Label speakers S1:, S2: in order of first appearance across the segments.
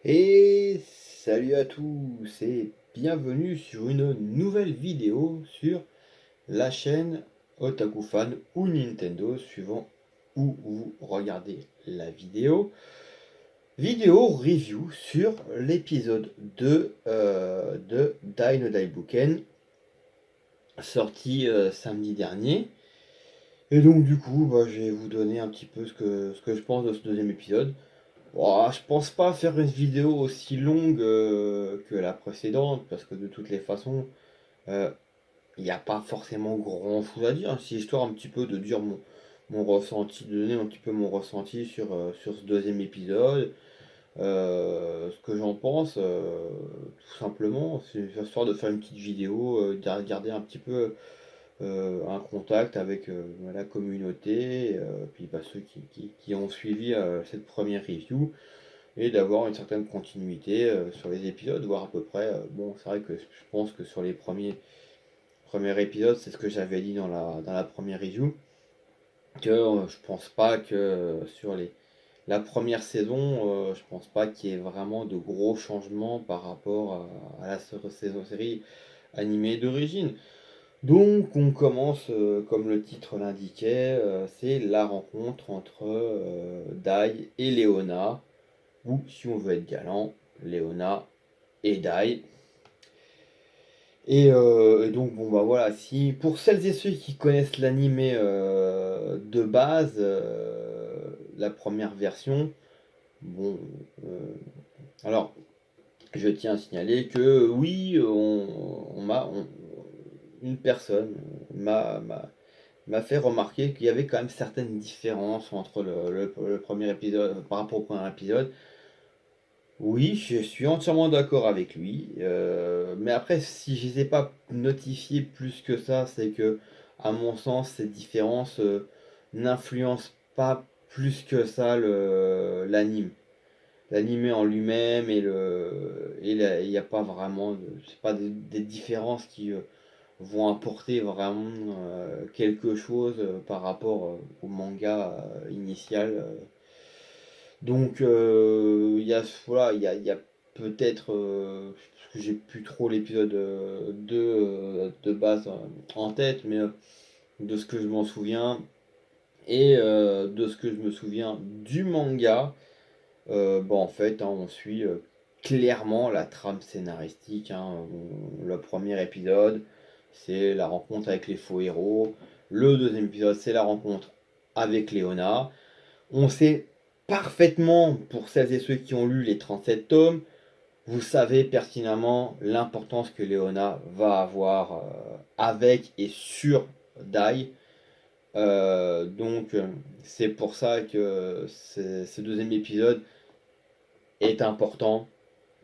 S1: Et salut à tous et bienvenue sur une nouvelle vidéo sur la chaîne Otaku Fan ou Nintendo, suivant où vous regardez la vidéo. Vidéo review sur l'épisode 2 de Dai no Daibuken, sorti samedi dernier. Et donc du coup, je vais vous donner un petit peu ce que je pense de ce deuxième épisode. Ouah, je pense pas faire une vidéo aussi longue que la précédente, parce que de toutes les façons, il n'y a pas forcément grand chose à dire. C'est histoire un petit peu de dire mon ressenti, de donner un petit peu mon ressenti sur ce deuxième épisode, ce que j'en pense, tout simplement. C'est histoire de faire une petite vidéo, de garder un petit peu un contact avec la communauté, puis ceux qui ont suivi cette première review et d'avoir une certaine continuité sur les épisodes, voire à peu près. Bon, c'est vrai que je pense que sur les premiers épisodes, c'est ce que j'avais dit dans la première review, que je pense pas que sur la première saison, je pense pas qu'il y ait vraiment de gros changements par rapport à la série animée d'origine. Donc on commence, comme le titre l'indiquait, c'est la rencontre entre Dai et Léona, ou si on veut être galant, Léona et Dai. Et donc bon bah voilà, si pour celles et ceux qui connaissent l'animé de base, la première version, bon, alors je tiens à signaler que oui, une personne m'a fait remarquer qu'il y avait quand même certaines différences entre le premier épisode par rapport au premier épisode. Oui, je suis entièrement d'accord avec lui. Mais après, si je ne les ai pas notifiés plus que ça, c'est que, à mon sens, ces différences n'influencent pas plus que ça l'anime. L'anime en lui-même il n'y a pas vraiment, c'est pas des différences qui vont apporter vraiment quelque chose par rapport au manga initial. Donc, voilà, il y a peut-être, parce que j'ai plus trop l'épisode 2 de base en tête, mais de ce que je m'en souviens et de ce que je me souviens du manga, en fait, hein, on suit clairement la trame scénaristique, hein. Le premier épisode, c'est la rencontre avec les faux héros. Le deuxième épisode, c'est la rencontre avec Léona. On sait parfaitement, pour celles et ceux qui ont lu les 37 tomes, vous savez pertinemment l'importance que Léona va avoir avec et sur Dai. Donc c'est pour ça que ce deuxième épisode est important.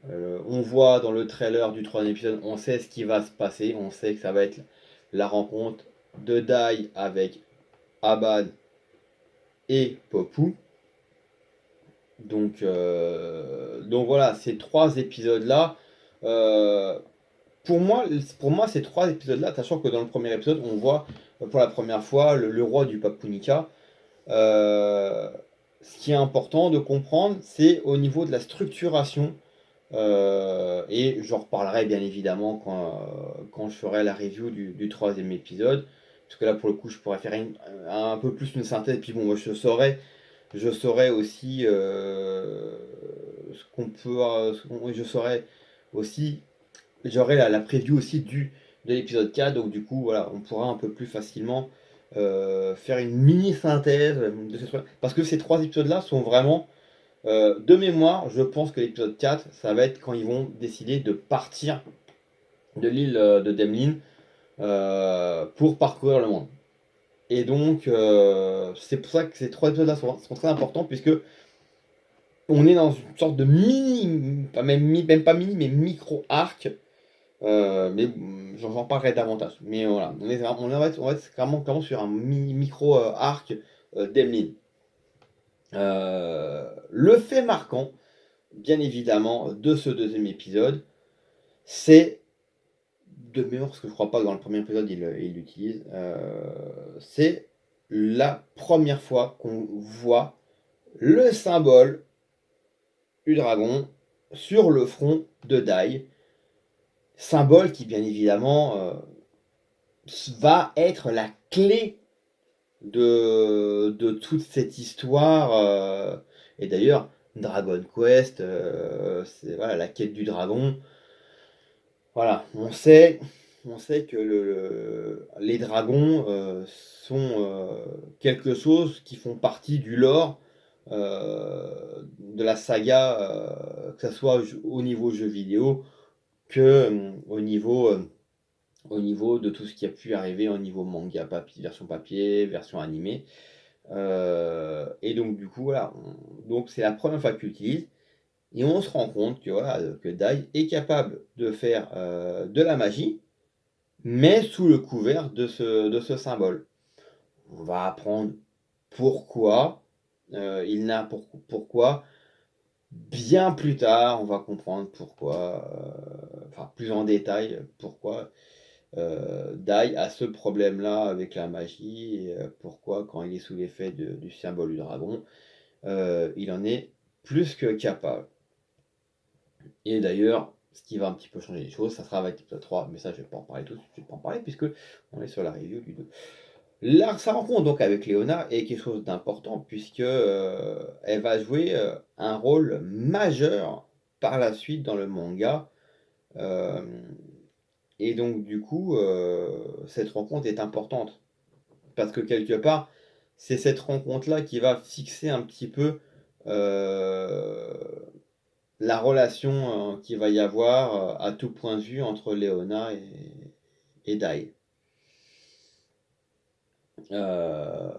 S1: On voit dans le trailer du troisième épisode, on sait ce qui va se passer, on sait que ça va être la rencontre de Dai avec Abad et Popu. Donc voilà, ces trois épisodes-là, euh, pour moi, ces trois épisodes-là, sachant que dans le premier épisode, on voit pour la première fois le roi du Papunica. euh, Ce qui est important de comprendre, c'est au niveau de la structuration, et j'en reparlerai bien évidemment quand je ferai la review du troisième épisode, parce que là, pour le coup, je pourrais faire un peu plus une synthèse, puis bon, moi, je saurais aussi ce qu'on peut. Je saurais aussi. J'aurai la preview aussi de l'épisode 4, donc du coup, voilà, on pourra un peu plus facilement faire une mini synthèse de ces trois. Parce que ces trois épisodes-là sont vraiment. De mémoire, je pense que l'épisode 4, ça va être quand ils vont décider de partir de l'île de Demlin pour parcourir le monde. Et donc, c'est pour ça que ces trois épisodes-là sont très importants, puisque on est dans une sorte de mini, pas même, même pas mini, mais micro-arc. Mais j'en parlerai davantage. Mais voilà, on va être clairement sur un micro-arc d'Emeline. Le fait marquant, bien évidemment, de ce deuxième épisode, c'est, de mémoire, parce que je crois pas que dans le premier épisode il l'utilise, c'est la première fois qu'on voit le symbole du dragon sur le front de Dai, symbole qui bien évidemment va être la clé de toute cette histoire. Et d'ailleurs, Dragon Quest, c'est voilà, la quête du dragon. Voilà, on sait que les dragons sont quelque chose qui font partie du lore de la saga, que ce soit au niveau jeu vidéo que au niveau de tout ce qui a pu arriver au niveau manga, version papier, version animée. Et donc du coup, voilà, donc c'est la première fois qu'il utilise. Et on se rend compte que, voilà, que Dai est capable de faire de la magie, mais sous le couvert de ce symbole. On va apprendre pourquoi pourquoi bien plus tard, on va comprendre pourquoi, enfin plus en détail, pourquoi Dai a ce problème-là avec la magie, et pourquoi quand il est sous l'effet du symbole du dragon, il en est plus que capable. Et d'ailleurs, ce qui va un petit peu changer les choses, ça sera avec l'épisode 3, mais ça je vais pas en parler tout de suite, je vais pas en parler puisque on est sur la review du 2. Là, sa rencontre donc avec Léona est quelque chose d'important puisque elle va jouer un rôle majeur par la suite dans le manga. Euh, et donc du coup, cette rencontre est importante parce que quelque part, c'est cette rencontre-là qui va fixer un petit peu euh, la relation qu'il va y avoir à tout point de vue entre Léona et Dai. Euh,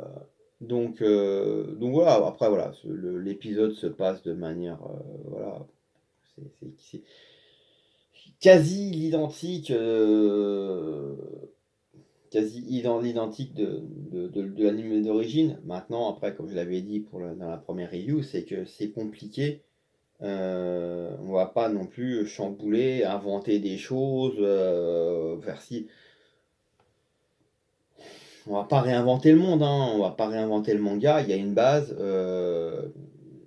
S1: donc voilà, après voilà, l'épisode se passe de manière voilà, c'est quasi l'identique l'identique de l'anime d'origine. Maintenant, après, comme je l'avais dit dans la première review, c'est que c'est compliqué. On va pas non plus chambouler, inventer des choses, faire si. On va pas réinventer le monde, hein. On va pas réinventer le manga. Il y a une base.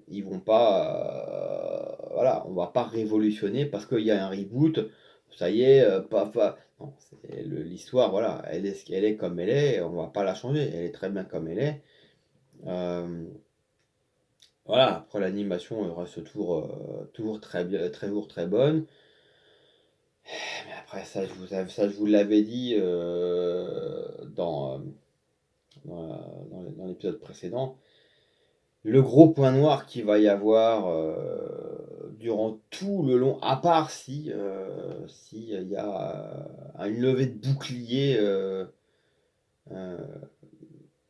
S1: Ils vont pas, voilà, on va pas révolutionner parce qu'il y a un reboot. Ça y est, pas. Non, l'histoire, voilà, elle est ce qu'elle est comme elle est. On va pas la changer. Elle est très bien comme elle est. Euh, voilà. Après l'animation reste toujours très bien, toujours très bonne. Mais après ça, je vous l'avais dit dans l'épisode précédent. Le gros point noir qu'il va y avoir durant tout le long, à part si il y a une levée de bouclier euh,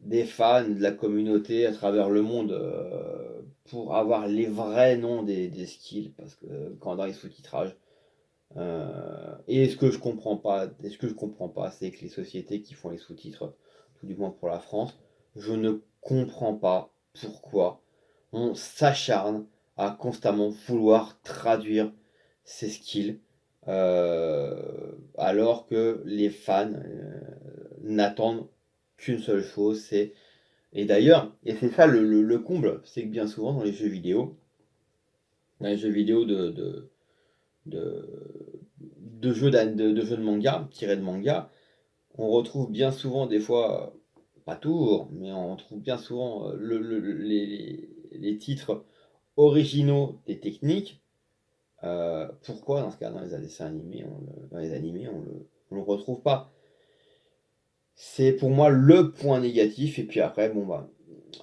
S1: des fans de la communauté à travers le monde pour avoir les vrais noms des skills, parce que quand dans les sous-titrages, et ce que je comprends pas, c'est que les sociétés qui font les sous-titres, tout du moins pour la France, je ne comprends pas pourquoi on s'acharne à constamment vouloir traduire ces skills, alors que les fans n'attendent qu'une seule chose, et d'ailleurs, et c'est ça le comble, c'est que bien souvent dans les jeux vidéo de, de jeux de manga, tirés de manga, on retrouve bien souvent, des fois, pas toujours, mais on trouve bien souvent les titres originaux des techniques. Pourquoi dans ce cas, dans les dessins animés, dans les animés, on le retrouve pas? C'est pour moi le point négatif. Et puis après, bon bah,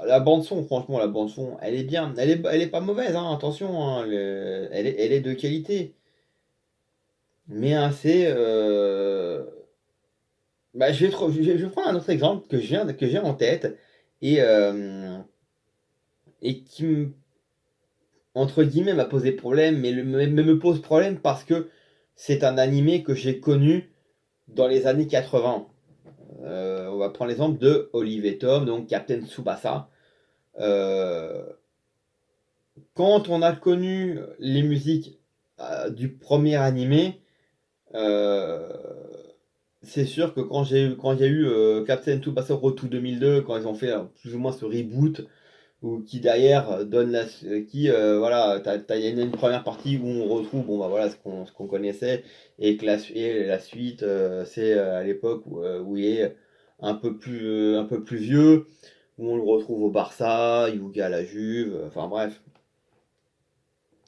S1: la bande son, franchement, la bande son, elle est bien, elle est pas mauvaise, hein, attention, hein, elle est de qualité. Mais assez, bah, je vais prendre un autre exemple que j'ai en tête et, et qui, entre guillemets, m'a posé problème, mais me pose problème parce que c'est un animé que j'ai connu dans les années 80. On va prendre l'exemple de Olive et Tom, donc Captain Tsubasa. Euh, Quand on a connu les musiques du premier animé, euh, c'est sûr que quand il y a eu Captain Tsubasa Road to 2002, quand ils ont fait plus ou moins ce reboot, ou qui derrière donne voilà, il y a une première partie où on retrouve, bon bah voilà, ce qu'on connaissait, et que la suite, c'est à l'époque où il est un peu plus vieux, où on le retrouve au Barça, Yuga à la Juve, enfin bref.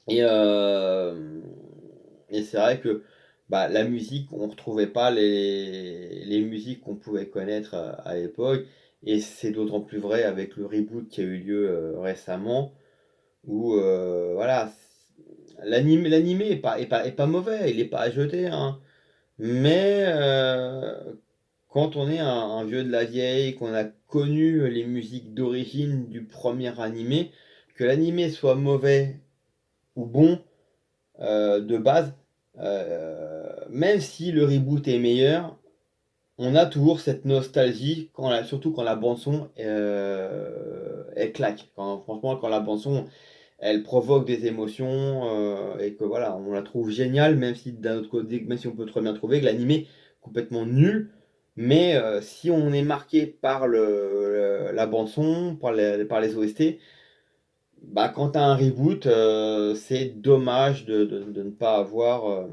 S1: Et, et c'est vrai que bah, la musique, on ne retrouvait pas les musiques qu'on pouvait connaître à l'époque. Et c'est d'autant plus vrai avec le reboot qui a eu lieu récemment, où voilà, l'animé est pas mauvais, il n'est pas à jeter, hein. Mais quand on est un vieux de la vieille, qu'on a connu les musiques d'origine du premier animé, que l'animé soit mauvais ou bon, de base, même si le reboot est meilleur, on a toujours cette nostalgie, surtout quand la bande-son elle claque. Franchement, quand la bande-son elle provoque des émotions et que voilà, on la trouve géniale, même si d'un autre côté, même si on peut très bien trouver que l'animé est complètement nul. Mais si on est marqué par la bande-son, par les OST, bah, quand tu as un reboot, c'est dommage de ne pas avoir,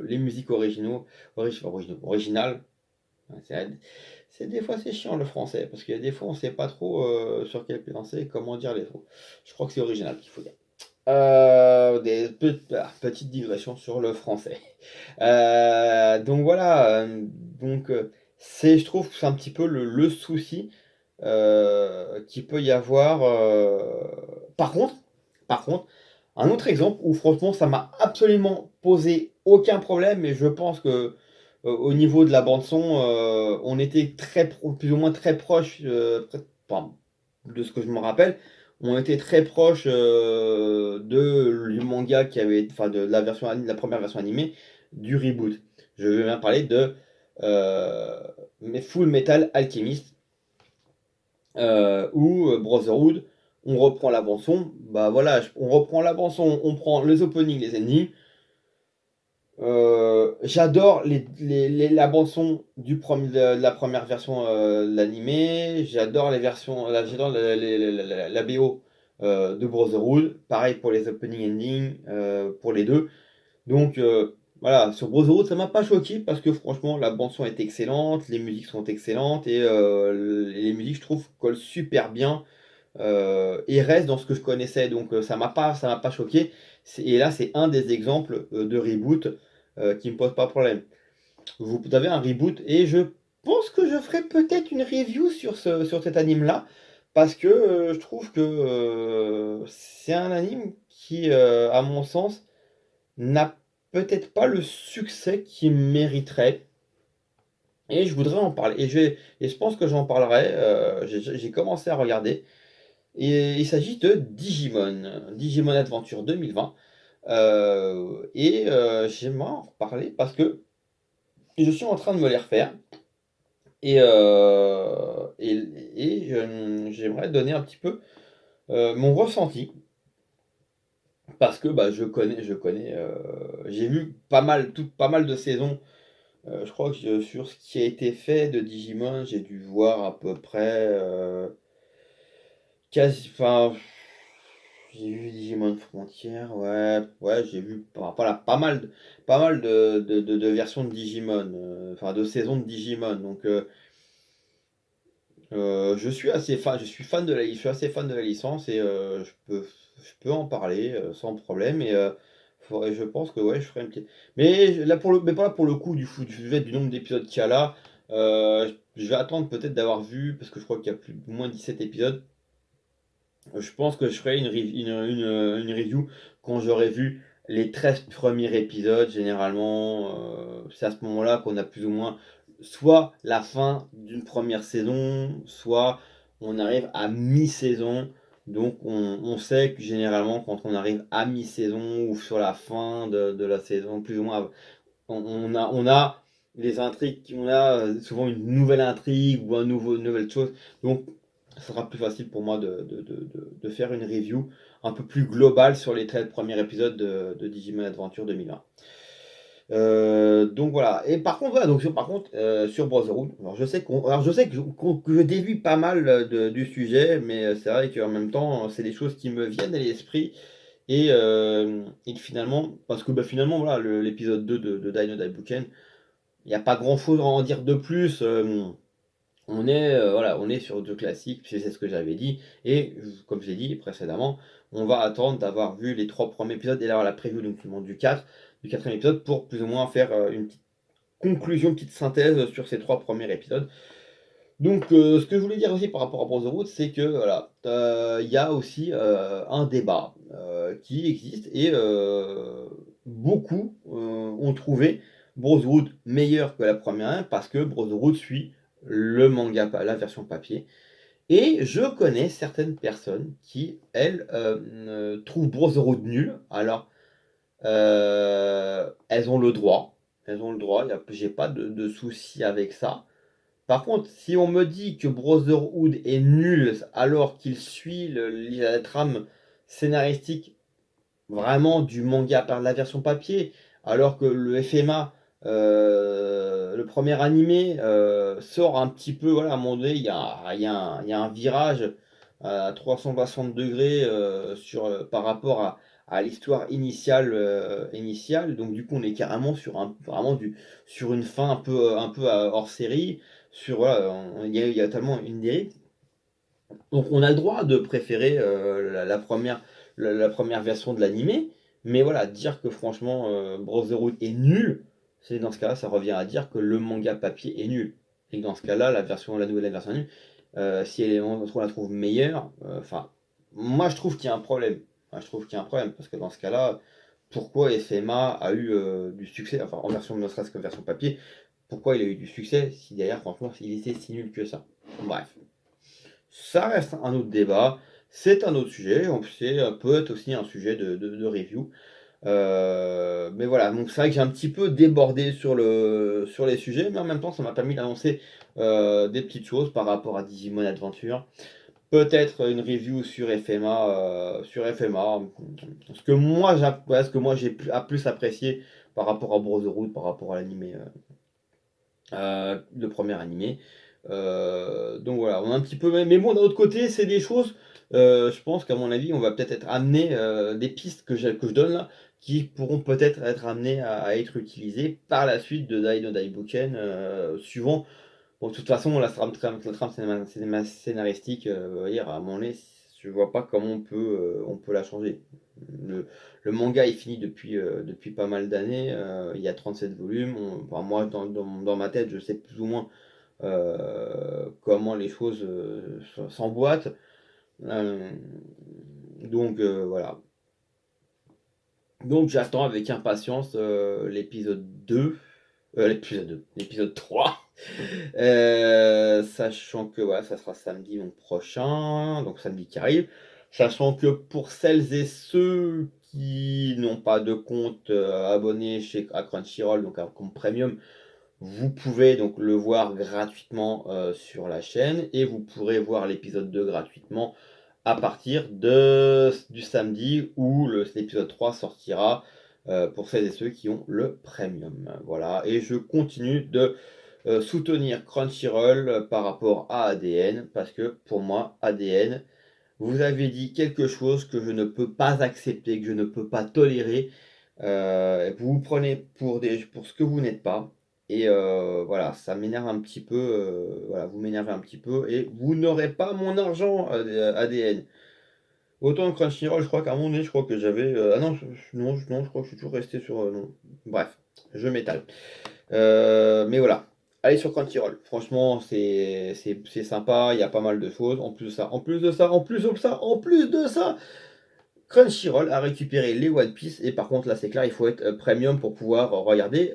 S1: les musiques originales. Ouais, c'est des fois c'est chiant le français, parce qu'il y a des fois on sait pas trop sur quel pied danser, comment dire les mots. Je crois que c'est original qu'il faut dire. Petite digression sur le français. Donc voilà, je trouve que c'est un petit peu le souci qu'il peut y avoir. Par contre, un autre exemple où franchement ça m'a absolument posé aucun problème, et je pense que au niveau de la bande son, on était plus ou moins très proche, enfin, de ce que je me rappelle, on était très proche du manga enfin de la première version animée du reboot. Je vais bien parler de euh, Full Metal Alchemist, ou Brotherhood. On reprend la bande son, bah voilà, on reprend la bande son, on prend les openings, les endings. J'adore la bande son de la première version de l'animé. J'adore j'adore la BO de Brotherhood. Pareil pour les opening ending, pour les deux. Donc voilà, sur Brotherhood, ça m'a pas choqué parce que franchement, la bande son est excellente, les musiques sont excellentes, et les musiques, je trouve, collent super bien et restent dans ce que je connaissais. Donc ça m'a pas choqué. Et là, c'est un des exemples de reboot qui me pose pas problème. Vous avez un reboot, et je pense que je ferai peut-être une review sur cet anime-là, parce que je trouve que c'est un anime qui, à mon sens, n'a peut-être pas le succès qu'il mériterait. Et je voudrais en parler. Et je pense que j'en parlerai. J'ai commencé à regarder. Et il s'agit de Digimon Adventure 2020. J'aimerais en reparler parce que je suis en train de me les refaire. J'aimerais donner un petit peu mon ressenti. Parce que bah, j'ai vu pas mal de saisons. Je crois que sur ce qui a été fait de Digimon, j'ai dû voir à peu près enfin, j'ai vu Digimon Frontier, ouais, ouais, j'ai vu voilà, pas mal de versions de Digimon, enfin de saisons de Digimon. Donc je suis assez fan de la licence, et je peux en parler sans problème. Et je pense que ouais, je ferai une petite. Mais pas là pour le coup du fait du nombre d'épisodes qu'il y a là. Je vais attendre peut-être d'avoir vu, parce que je crois qu'il y a plus ou moins 17 épisodes. Je pense que je ferai une review quand j'aurai vu les 13 premiers épisodes. Généralement, c'est à ce moment-là qu'on a plus ou moins soit la fin d'une première saison, soit on arrive à mi-saison. Donc on sait que généralement quand on arrive à mi-saison ou sur la fin de la saison, plus ou moins, on a les intrigues, on a souvent une nouvelle intrigue ou une nouvelle chose. Donc ça sera plus facile pour moi de faire une review un peu plus globale sur les 13 premiers épisodes de Digimon Adventure 2020. Donc voilà. Et par contre, voilà, donc sur Brotherhood, alors je sais que je dévie pas mal du sujet, mais c'est vrai qu'en même temps, c'est des choses qui me viennent à l'esprit. Et que finalement, parce que finalement, voilà, l'épisode 2 de Die No Die Boken, il n'y a pas grand chose à en dire de plus. Voilà, on est sur du classique, c'est ce que j'avais dit. Et comme je l'ai dit précédemment, on va attendre d'avoir vu les 3 premiers épisodes et d'avoir la preview donc, du quatrième épisode pour plus ou moins faire une petite conclusion, une petite synthèse sur ces 3 premiers épisodes. Donc, ce que je voulais dire aussi par rapport à Brotherhood, c'est que voilà, il y a aussi un débat qui existe et beaucoup ont trouvé Brotherhood meilleur que la première parce que Brotherhood suit le manga, la version papier. Et je connais certaines personnes qui, elles, trouvent Brotherhood nul. Alors, elles ont le droit. Elles ont le droit. J'ai pas de souci avec ça. Par contre, si on me dit que Brotherhood est nul alors qu'il suit la trame scénaristique vraiment du manga par la version papier, alors que le FMA, le premier animé, sort un petit peu, voilà, à un moment donné, il y a un virage à 360 degrés par rapport à l'histoire initiale. Donc du coup, on est carrément sur une fin un peu hors série. Voilà, il y a tellement une dérive. Donc on a le droit de préférer la première version de l'animé, mais voilà, dire que franchement Brotherhood est nul, c'est dans ce cas-là, ça revient à dire que le manga papier est nul. Et que dans ce cas-là, la nouvelle version nulle, si on la trouve meilleure, enfin, moi je trouve qu'il y a un problème. Moi, je trouve qu'il y a un problème, parce que dans ce cas-là, pourquoi FMA a eu du succès, enfin en version ne serait-ce que version papier, pourquoi il a eu du succès si derrière, franchement, il était si nul que ça. Bref. Ça reste un autre débat, c'est un autre sujet, c'est peut-être aussi un sujet de review. Mais voilà, donc c'est vrai que j'ai un petit peu débordé sur les sujets, mais en même temps ça m'a permis d'annoncer des petites choses par rapport à Digimon Adventure. Peut-être une review sur FMA, ce que moi j'ai plus apprécié par rapport à Brotherhood, par rapport à l'animé, le premier animé. Donc voilà, on a un petit peu. Mais bon, d'un autre côté, c'est des choses. Je pense qu'à mon avis, on va peut-être être amené des pistes que je donne là, qui pourront peut-être être amenées à être utilisées par la suite de Dai no Daibuken, suivant. Bon, de toute façon, la trame scénaristique, on va dire, à mon avis, je vois pas comment on peut la changer. Le, le manga est fini depuis pas mal d'années, il y a 37 volumes. Enfin, moi, dans ma tête, je sais plus ou moins comment les choses s'emboîtent. Euh, voilà. Donc j'attends avec impatience l'épisode 3. Sachant que voilà, ça sera samedi prochain, donc samedi qui arrive. Sachant que pour celles et ceux qui n'ont pas de compte abonné à Crunchyroll, donc à compte premium, vous pouvez donc le voir gratuitement sur la chaîne et vous pourrez voir l'épisode 2 gratuitement à partir du samedi où l'épisode 3 sortira pour celles et ceux qui ont le premium. Voilà, et je continue de soutenir Crunchyroll par rapport à ADN parce que pour moi, ADN, vous avez dit quelque chose que je ne peux pas accepter, que je ne peux pas tolérer. Vous vous prenez pour ce que vous n'êtes pas. Et voilà, ça m'énerve un petit peu. Voilà, vous m'énervez un petit peu. Et vous n'aurez pas mon argent, ADN. Autant Crunchyroll, je crois qu'à un moment donné, je crois que j'avais. Ah non, non, je crois que je suis toujours resté sur. Non. Bref, je m'étale. Mais voilà. Allez sur Crunchyroll. Franchement, c'est sympa. Il y a pas mal de choses. En plus de ça, Crunchyroll a récupéré les One Piece. Et par contre, là, c'est clair, il faut être premium pour pouvoir regarder.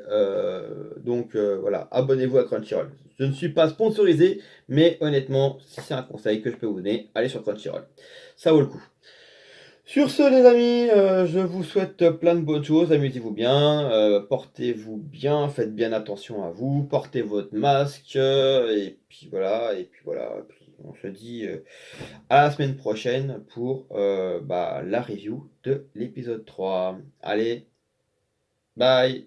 S1: Voilà. Abonnez-vous à Crunchyroll. Je ne suis pas sponsorisé, mais honnêtement, si c'est un conseil que je peux vous donner, allez sur Crunchyroll. Ça vaut le coup. Sur ce, les amis, je vous souhaite plein de bonnes choses. Amusez-vous bien, portez-vous bien, faites bien attention à vous, portez votre masque, et puis voilà, Puis on se dit à la semaine prochaine pour la review de l'épisode 3. Allez, bye!